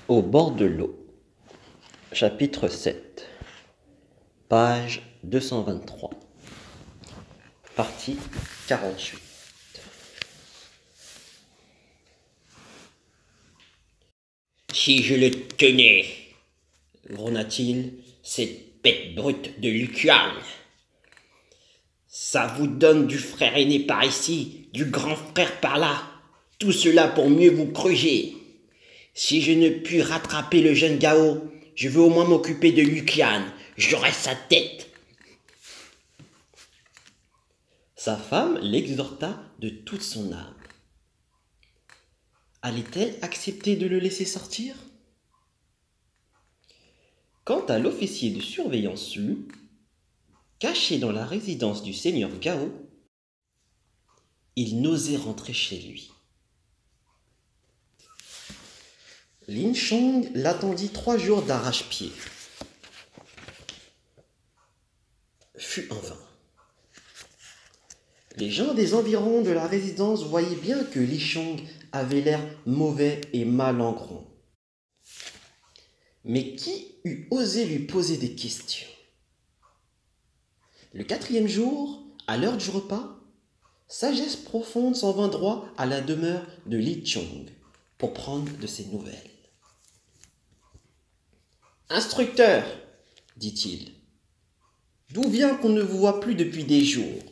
Au bord de l'eau. Chapitre 7. Page 223. Partie 48. Si je le tenais, grogna-t-il, cette bête brute de Lucian. Ça vous donne du frère aîné par ici, du grand frère par là, tout cela pour mieux vous gruger. Si je ne puis rattraper le jeune Gao, je veux au moins m'occuper de Lucian, j'aurai sa tête. Sa femme l'exhorta de toute son âme. Allait-elle accepter de le laisser sortir? Quant à l'officier de surveillance Lu, caché dans la résidence du seigneur Gao, il n'osait rentrer chez lui. Lin Chong l'attendit 3 jours d'arrache-pied. Fut en vain. Les gens des environs de la résidence voyaient bien que Li Chong avait l'air mauvais et malangron. Mais qui eût osé lui poser des questions? Le 4e jour, à l'heure du repas, Sagesse Profonde s'en vint droit à la demeure de Li Chong pour prendre de ses nouvelles. « Instructeur, dit-il, d'où vient qu'on ne vous voit plus depuis des jours?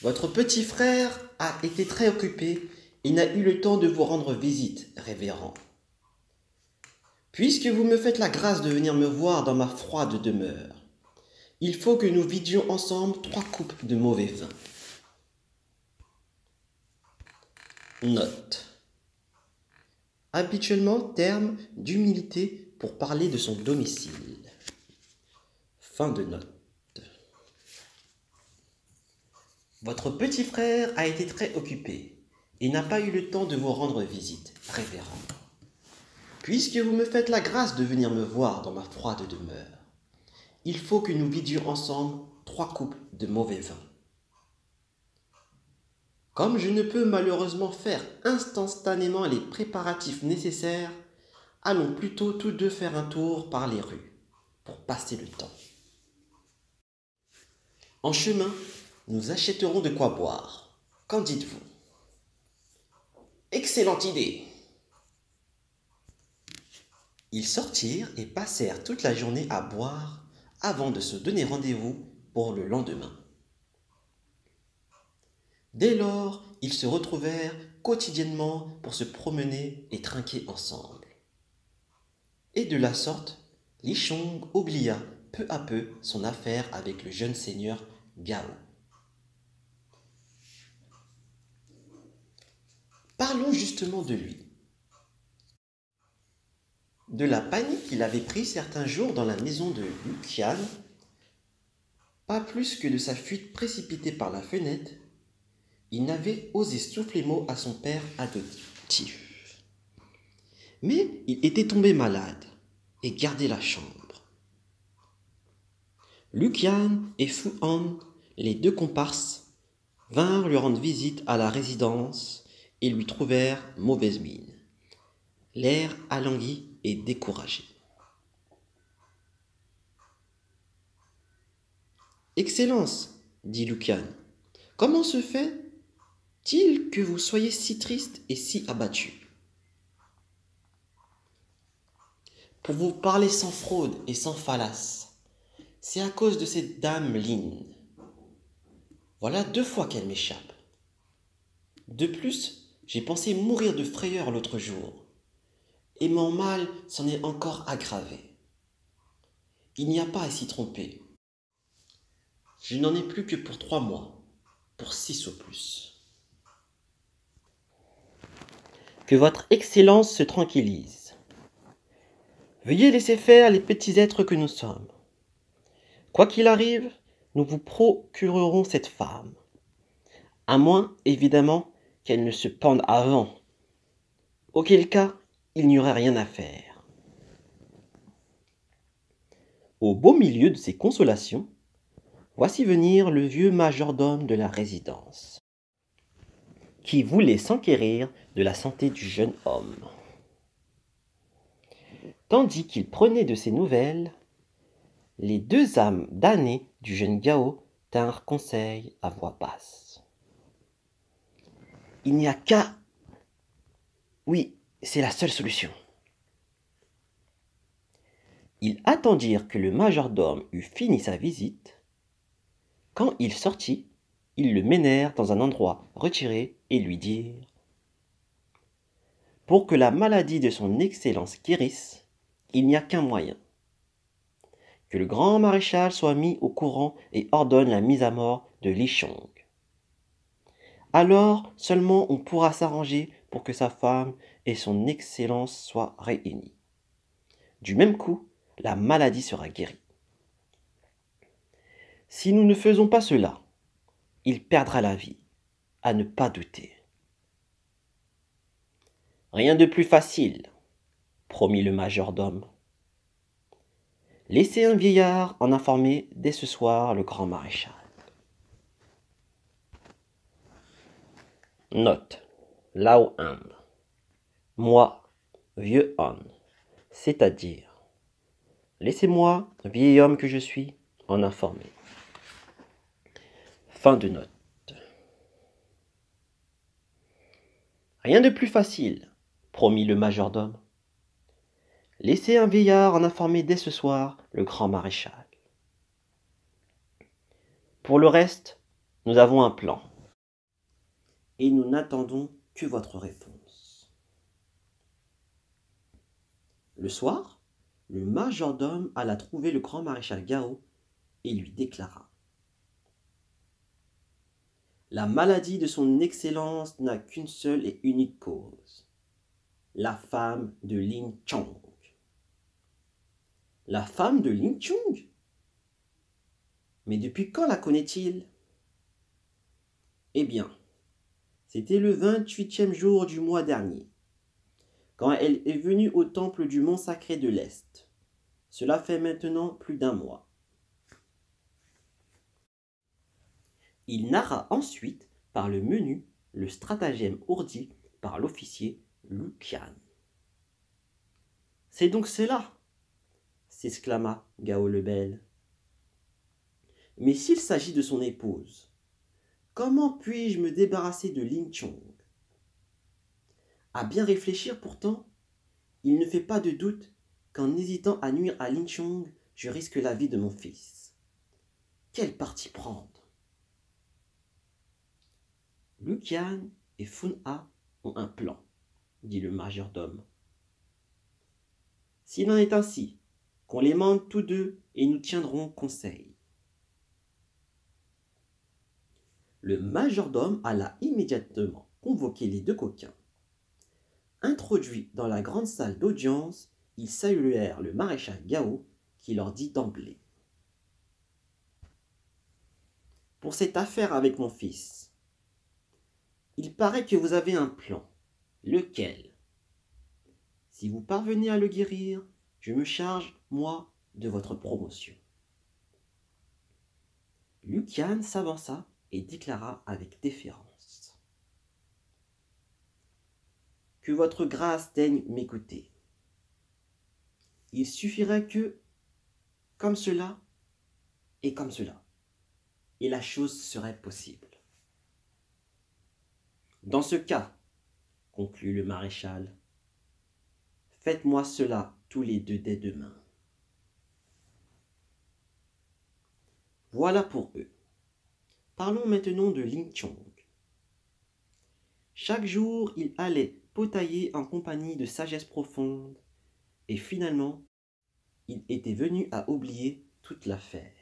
Votre petit frère a été très occupé et n'a eu le temps de vous rendre visite, révérend. Puisque vous me faites la grâce de venir me voir dans ma froide demeure, il faut que nous vidions ensemble 3 coupes de mauvais vin. » Note. Habituellement terme d'humilité pour parler de son domicile. Fin de note. Votre petit frère a été très occupé et n'a pas eu le temps de vous rendre visite, révérend. Puisque vous me faites la grâce de venir me voir dans ma froide demeure, il faut que nous vidions ensemble 3 coupes de mauvais vin. Comme je ne peux malheureusement faire instantanément les préparatifs nécessaires, allons plutôt tous deux faire un tour par les rues pour passer le temps. En chemin, nous achèterons de quoi boire. Qu'en dites-vous? Excellente idée. Ils sortirent et passèrent toute la journée à boire avant de se donner rendez-vous pour le lendemain. Dès lors, ils se retrouvèrent quotidiennement pour se promener et trinquer ensemble. Et de la sorte, Li Chong oublia peu à peu son affaire avec le jeune seigneur Gao. Parlons justement de lui. De la panique qu'il avait pris certains jours dans la maison de Lucian, pas plus que de sa fuite précipitée par la fenêtre, il n'avait osé souffler mot à son père adoptif. Mais il était tombé malade et gardait la chambre. Lucian et Fu Han, les 2 comparses, vinrent lui rendre visite à la résidence et lui trouvèrent mauvaise mine, l'air alangui et découragé. « Excellence, dit Lucian, comment se fait-il que vous soyez si triste et si abattu? Pour vous parler sans fraude et sans fallace, c'est à cause de cette dame Lin. Voilà 2 fois qu'elle m'échappe. De plus, j'ai pensé mourir de frayeur l'autre jour, et mon mal s'en est encore aggravé. Il n'y a pas à s'y tromper. Je n'en ai plus que pour 3 mois, pour 6 au plus. Que votre Excellence se tranquillise. Veuillez laisser faire les petits êtres que nous sommes. Quoi qu'il arrive, nous vous procurerons cette femme. À moins, évidemment, qu'elle ne se pende avant. Auquel cas, il n'y aurait rien à faire. Au beau milieu de ces consolations, voici venir le vieux majordome de la résidence. qui voulait s'enquérir de la santé du jeune homme. Tandis qu'il prenait de ses nouvelles, les deux âmes damnées du jeune Gao tinrent conseil à voix basse. Il n'y a qu'à... Oui, c'est la seule solution. Ils attendirent que le majordome eût fini sa visite. Quand il sortit, ils le menèrent dans un endroit retiré et lui dirent: « Pour que la maladie de son Excellence guérisse, il n'y a qu'un moyen. Que le grand maréchal soit mis au courant et ordonne la mise à mort de Li Chong. Alors seulement on pourra s'arranger pour que sa femme et son Excellence soient réunies. Du même coup, la maladie sera guérie. Si nous ne faisons pas cela, il perdra la vie, à ne pas douter. » « Rien de plus facile, » promit le majordome. « Laissez un vieillard en informer dès ce soir le grand maréchal. » Note: Lao Han. Moi, vieux Han, c'est-à-dire, laissez-moi, vieil homme que je suis, en informer. Fin de note. Rien de plus facile, promit le majordome. Laissez un vieillard en informer dès ce soir le grand maréchal. Pour le reste, nous avons un plan. Et nous n'attendons que votre réponse. Le soir, le majordome alla trouver le grand maréchal Gao et lui déclara: « La maladie de son Excellence n'a qu'une seule et unique cause, la femme de Ling Chong. » La femme de Ling Chong? Mais depuis quand la connaît-il? Eh bien, c'était le 28e jour du mois dernier, quand elle est venue au temple du mont sacré de l'Est. Cela fait maintenant plus d'un mois. Il narra ensuite par le menu le stratagème ourdi par l'officier Lu Qian. « C'est donc cela !» s'exclama Gao le Bel. « Mais s'il s'agit de son épouse, comment puis-je me débarrasser de Ling Chong? À bien réfléchir pourtant, il ne fait pas de doute qu'en hésitant à nuire à Ling Chong, je risque la vie de mon fils. Quel parti prendre? » Lu Qian et Fun Ha ont un plan, dit le majordome. S'il en est ainsi, qu'on les mande tous deux et nous tiendrons conseil. Le majordome alla immédiatement convoquer les deux coquins. Introduits dans la grande salle d'audience, ils saluèrent le maréchal Gao qui leur dit d'emblée: « Pour cette affaire avec mon fils, il paraît que vous avez un plan. Lequel? Si vous parvenez à le guérir, je me charge, moi, de votre promotion. » Lu Qian s'avança et déclara avec déférence: « Que votre grâce daigne m'écouter. Il suffirait que, comme cela et comme cela, et la chose serait possible. » Dans ce cas, conclut le maréchal, faites-moi cela tous les deux dès demain. Voilà pour eux. Parlons maintenant de Ling Chong. Chaque jour, il allait potailler en compagnie de sagesse profonde, et finalement, il était venu à oublier toute l'affaire.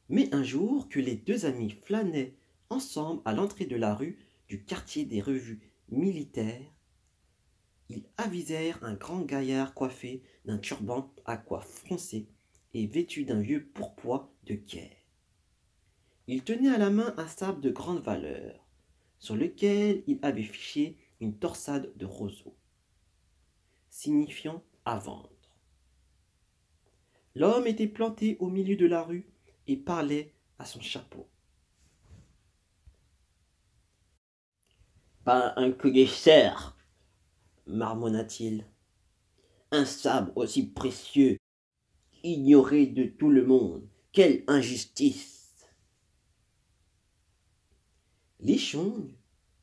Mais un jour que les deux amis flânaient ensemble à l'entrée de la rue du quartier des revues militaires, ils avisèrent un grand gaillard coiffé d'un turban à coiffe froncée et vêtu d'un vieux pourpoint de guerre. Il tenait à la main un sabre de grande valeur, sur lequel il avait fiché une torsade de roseau, signifiant à vendre. L'homme était planté au milieu de la rue et parlait à son chapeau. pas un connaisseur, marmonna-t-il. un sabre aussi précieux, ignoré de tout le monde. Quelle injustice! Li Shang,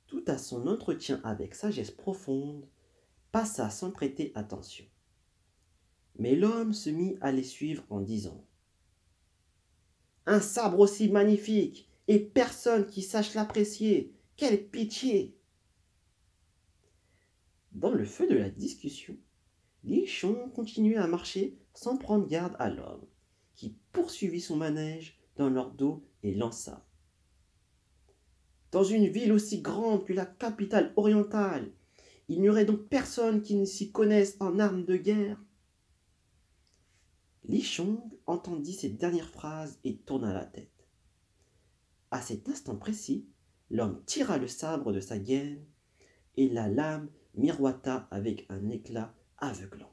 tout à son entretien avec sagesse profonde, passa sans prêter attention. Mais l'homme se mit à les suivre en disant: un sabre aussi magnifique, et personne qui sache l'apprécier. Quelle pitié! Dans le feu de la discussion, Li Shang continuait à marcher sans prendre garde à l'homme, qui poursuivit son manège dans leur dos et lança: dans une ville aussi grande que la capitale orientale, il n'y aurait donc personne qui ne s'y connaisse en armes de guerre. Li Shang entendit ces dernières phrases et tourna la tête. À cet instant précis, l'homme tira le sabre de sa gaine et la lame miroita avec un éclat aveuglant.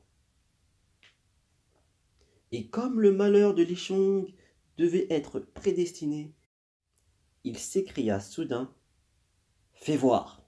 Et comme le malheur de Li Shang devait être prédestiné, il s'écria soudain: fais voir!